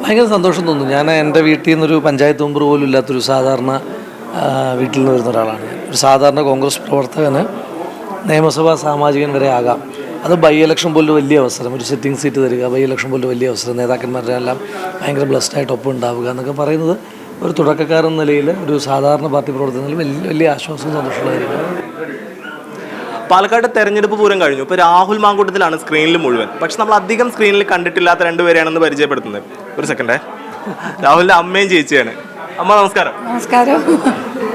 ഭയങ്കര സന്തോഷം തോന്നുന്നു. ഞാൻ എൻ്റെ വീട്ടിൽ നിന്നൊരു പഞ്ചായത്ത് മെമ്പർ പോലും ഇല്ലാത്തൊരു സാധാരണ വീട്ടിൽ നിന്ന് വരുന്ന ഒരാളാണ് ഞാൻ. ഒരു സാധാരണ കോൺഗ്രസ് പ്രവർത്തകന് നിയമസഭാ സാമാജികൻ വരെ ആകാം. അത് ബൈ ഇലക്ഷൻ പോലും വലിയ അവസരം, ഒരു സിറ്റിംഗ് സീറ്റ് തരിക, ബൈ ഇലക്ഷൻ പോലും വലിയ അവസരം, നേതാക്കന്മാരുടെ എല്ലാം ഭയങ്കര ബ്ലസ്ഡായിട്ട് ഒപ്പം ഉണ്ടാവുക എന്നൊക്കെ പറയുന്നത് ഒരു തുടക്കക്കാരൻ നിലയിൽ, ഒരു സാധാരണ പാർട്ടി പ്രവർത്തനത്തിൽ വലിയ ആശ്വാസവും സന്തോഷമുള്ള കാര്യമാണ്. പാലക്കാട് തെരഞ്ഞെടുപ്പ് പൂരം കഴിഞ്ഞു. ഇപ്പോൾ രാഹുൽ മാങ്കൂട്ടത്തിലാണ് സ്ക്രീനിൽ മുഴുവൻ. പക്ഷെ നമ്മൾ അധികം സ്ക്രീനിൽ കണ്ടിട്ടില്ലാത്ത രണ്ടുപേരെയാണെന്ന് പരിചയപ്പെടുത്തുന്നത്. ഒരു സെക്കൻഡേ, രാഹുലിൻ്റെ അമ്മയും ചേച്ചിയാണ്. അമ്മ നമസ്കാരം. നമസ്കാരം.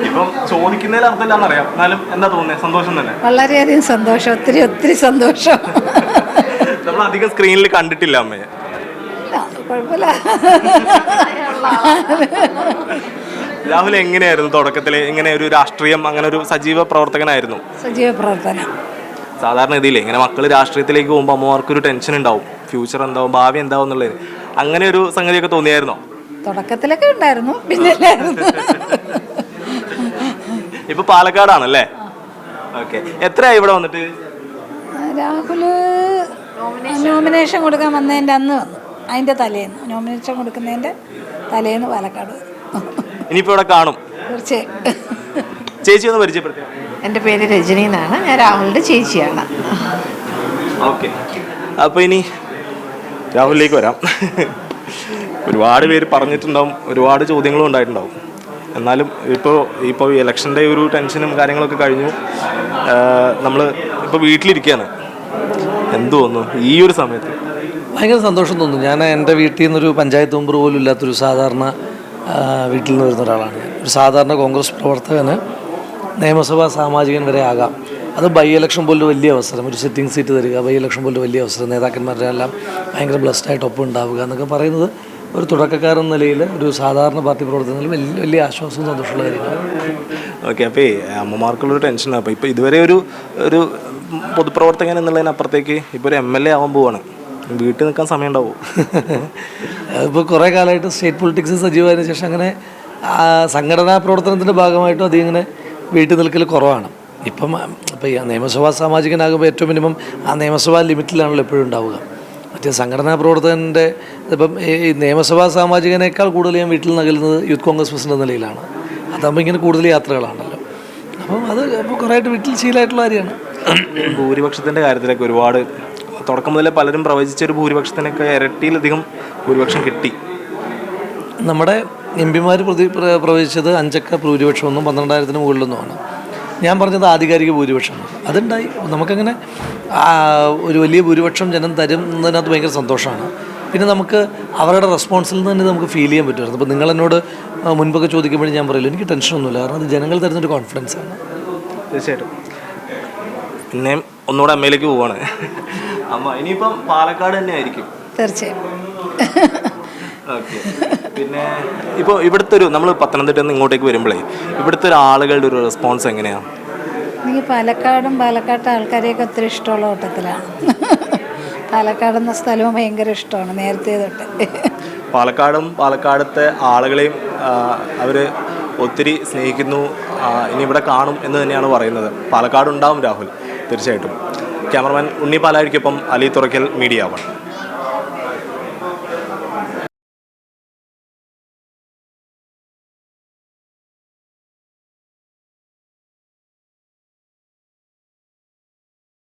ഇപ്പം ചോദിക്കുന്നതിൽ അർത്ഥമില്ലാന്നറിയാം, എന്നാലും എന്താ തോന്നുന്നത്? സന്തോഷം തന്നെ. വളരെയധികം സന്തോഷം, ഒത്തിരി സന്തോഷം. നമ്മൾ അധികം സ്ക്രീനിൽ കണ്ടിട്ടില്ല അമ്മയെ. കുഴപ്പമില്ല. രാഹുൽ എങ്ങനെയായിരുന്നു തുടക്കത്തിൽ? ഇങ്ങനെ ഒരു രാഷ്ട്രീയം, അങ്ങനെ ഒരു സജീവ പ്രവർത്തകനായിരുന്നു? സജീവ പ്രവർത്തനം. സാധാരണ ഇതില്ലേ ഇങ്ങനെ മക്കൾ രാഷ്ട്രീയത്തിലേക്ക് പോകുമ്പോൾ അമ്മമാർക്കൊരു ടെൻഷൻ ഉണ്ടാവും, ഫ്യൂച്ചർ എന്താവും, ഭാവി എന്താവും എന്നുള്ളത്. അങ്ങനെ ഒരു സംഗതിയൊക്കെ തോന്നിയായിരുന്നോ? തുടക്കത്തിലൊക്കെ ഉണ്ടായിരുന്നു, പിന്നെ ഇപ്പൊ പാലക്കാടാണല്ലേ? ഓക്കെ. എത്രയായി ഇവിടെ വന്നിട്ട്? രാഹുല് നോമിനേഷൻ കൊടുക്കാൻ വന്നതിൻ്റെ അന്ന് വന്നു, അതിൻ്റെ തലേന്ന്, നോമിനേഷൻ കൊടുക്കുന്നതിൻ്റെ തലേന്ന് പാലക്കാട്. ഇനിയിപ്പോൾ ഇവിടെ കാണും തീർച്ചയായും. ചേച്ചി ഒന്ന് പരിചയപ്പെടുത്തി. എൻ്റെ പേര് രജനി എന്നാണ്, ഞാൻ രാഹുലിൻ്റെ ചേച്ചിയാണ്. ഓക്കെ, അപ്പോൾ ഇനി രാഹുലിലേക്ക് വരാം. ഒരുപാട് പേര് പറഞ്ഞിട്ടുണ്ടാവും, ഒരുപാട് ചോദ്യങ്ങളും ഉണ്ടായിട്ടുണ്ടാവും. എന്നാലും ഇപ്പോൾ ഇലക്ഷൻ്റെ ഒരു ടെൻഷനും കാര്യങ്ങളൊക്കെ കഴിഞ്ഞു. നമ്മൾ ഇപ്പോൾ വീട്ടിലിരിക്കുകയാണ്. എന്ത് തോന്നുന്നു ഈ ഒരു സമയത്ത്? ഭയങ്കര സന്തോഷം തോന്നുന്നു. ഞാൻ എൻ്റെ വീട്ടിൽ നിന്നൊരു പഞ്ചായത്ത് മെമ്പർ പോലും ഇല്ലാത്തൊരു സാധാരണ വീട്ടിൽ നിന്ന് വരുന്ന ഒരാളാണ് ഞാൻ. ഒരു സാധാരണ കോൺഗ്രസ് പ്രവർത്തകന് നിയമസഭാ സാമാജികൻ വരെ ആകാം. അത് ബൈ ഇലക്ഷൻ പോലും വലിയ അവസരം, ഒരു സിറ്റിംഗ് സീറ്റ് തരിക, ബൈ ഇലക്ഷൻ പോലും വലിയ അവസരം, നേതാക്കന്മാരുടെ എല്ലാം ഭയങ്കര ബ്ലസ്ഡായിട്ട് ഒപ്പം ഉണ്ടാവുക എന്നൊക്കെ പറയുന്നത് ഒരു തുടക്കക്കാരൻ നിലയിൽ, ഒരു സാധാരണ പാർട്ടി പ്രവർത്തനത്തിൽ വലിയ ആശ്വാസവും സന്തോഷമുള്ള കാര്യമാണ്. ഓക്കെ. അപ്പോൾ അമ്മമാർക്കുള്ളൊരു ടെൻഷനാണ്. അപ്പോൾ ഇപ്പോൾ ഇതുവരെ ഒരു പൊതുപ്രവർത്തകൻ എന്നുള്ളതിനപ്പുറത്തേക്ക് ഇപ്പോൾ ഒരു MLA ആവാൻ പോവാണ്. വീട്ടിൽ നിൽക്കാൻ സമയം ഉണ്ടാവും? ഇപ്പോൾ കുറേ കാലമായിട്ട് സ്റ്റേറ്റ് പൊളിറ്റിക്സ് സജീവമായതിനു ശേഷം അങ്ങനെ സംഘടനാ പ്രവർത്തനത്തിൻ്റെ ഭാഗമായിട്ടും അധികം ഇങ്ങനെ വീട്ടിൽ നിൽക്കൽ കുറവാണ്. ഇപ്പോൾ ഈ നിയമസഭാ സാമാജികനാകുമ്പോൾ ഏറ്റവും മിനിമം ആ നിയമസഭാ ലിമിറ്റിലാണല്ലോ എപ്പോഴും ഉണ്ടാവുക. മറ്റേ സംഘടനാ പ്രവർത്തകൻ്റെ ഇപ്പം ഈ നിയമസഭാ സാമാജികനേക്കാൾ കൂടുതൽ ഞാൻ വീട്ടിൽ നകലുന്നത് യൂത്ത് കോൺഗ്രസ് പ്രസിഡന്റ് നിലയിലാണ്. അതാകുമ്പോൾ ഇങ്ങനെ കൂടുതൽ യാത്രകളാണല്ലോ. അപ്പം അത് ഇപ്പോൾ കുറേയായിട്ട് വീട്ടിൽ ശീലമായിട്ടുള്ള കാര്യമാണ്. ഭൂരിപക്ഷത്തിൻ്റെ കാര്യത്തിലൊക്കെ ഒരുപാട് തുടക്കം മുതലേ പലരും പ്രവചിച്ചൊരു ഭൂരിപക്ഷത്തിനൊക്കെ ഇരട്ടിയിലധികം ഭൂരിപക്ഷം കിട്ടി. നമ്മുടെ MP-മാർ പ്രവചിച്ചത് 5 ഭൂരിപക്ഷമൊന്നും 12,000 മുകളിലൊന്നുമാണ്. ഞാൻ പറഞ്ഞത് ആധികാരിക ഭൂരിപക്ഷമാണ്. അതുണ്ടായി. നമുക്കങ്ങനെ ഒരു വലിയ ഭൂരിപക്ഷം ജനം തരും എന്നതിനകത്ത് ഭയങ്കര സന്തോഷമാണ്. പിന്നെ നമുക്ക് അവരുടെ റെസ്പോൺസിൽ നിന്ന് തന്നെ നമുക്ക് ഫീൽ ചെയ്യാൻ പറ്റുമായിരുന്നു. അപ്പോൾ നിങ്ങളെന്നോട് മുൻപൊക്കെ ചോദിക്കുമ്പോഴും ഞാൻ പറയില്ല, എനിക്ക് ടെൻഷനൊന്നുമില്ല, കാരണം അത് ജനങ്ങൾ തരുന്നൊരു കോൺഫിഡൻസാണ്. തീർച്ചയായിട്ടും. പിന്നെ ഒന്നുകൂടെ അമ്മയിലേക്ക് പോവാണ്. അമ്മ ഇനിയിപ്പം പാലക്കാട് തന്നെ ആയിരിക്കും? തീർച്ചയായും. ഓക്കെ. പിന്നെ ഇപ്പോൾ ഇവിടുത്തെ നമ്മൾ പത്തനംതിട്ടയിൽ നിന്ന് ഇങ്ങോട്ടേക്ക് വരുമ്പോഴേ ഇവിടുത്തെ ആളുകളുടെ ഒരു റെസ്പോൺസ് എങ്ങനെയാണ്? എനിക്ക് പാലക്കാട്ടെ ആൾക്കാരെയൊക്കെ ഒത്തിരി ഇഷ്ടമുള്ള കൂട്ടത്തിലാണ്. പാലക്കാടെന്ന സ്ഥലവും ഭയങ്കര ഇഷ്ടമാണ് നേരത്തെ തൊട്ട്. പാലക്കാടത്തെ ആളുകളെയും അവർ ഒത്തിരി സ്നേഹിക്കുന്നു, ഇനി ഇവിടെ കാണും എന്ന് തന്നെയാണ് പറയുന്നത്. പാലക്കാട് ഉണ്ടാവും രാഹുൽ തീർച്ചയായിട്ടും. ക്യാമറമാൻ ഉണ്ണി പാലാഴിക്കൊപ്പം അലി തുറക്കൽ, മീഡിയ 1.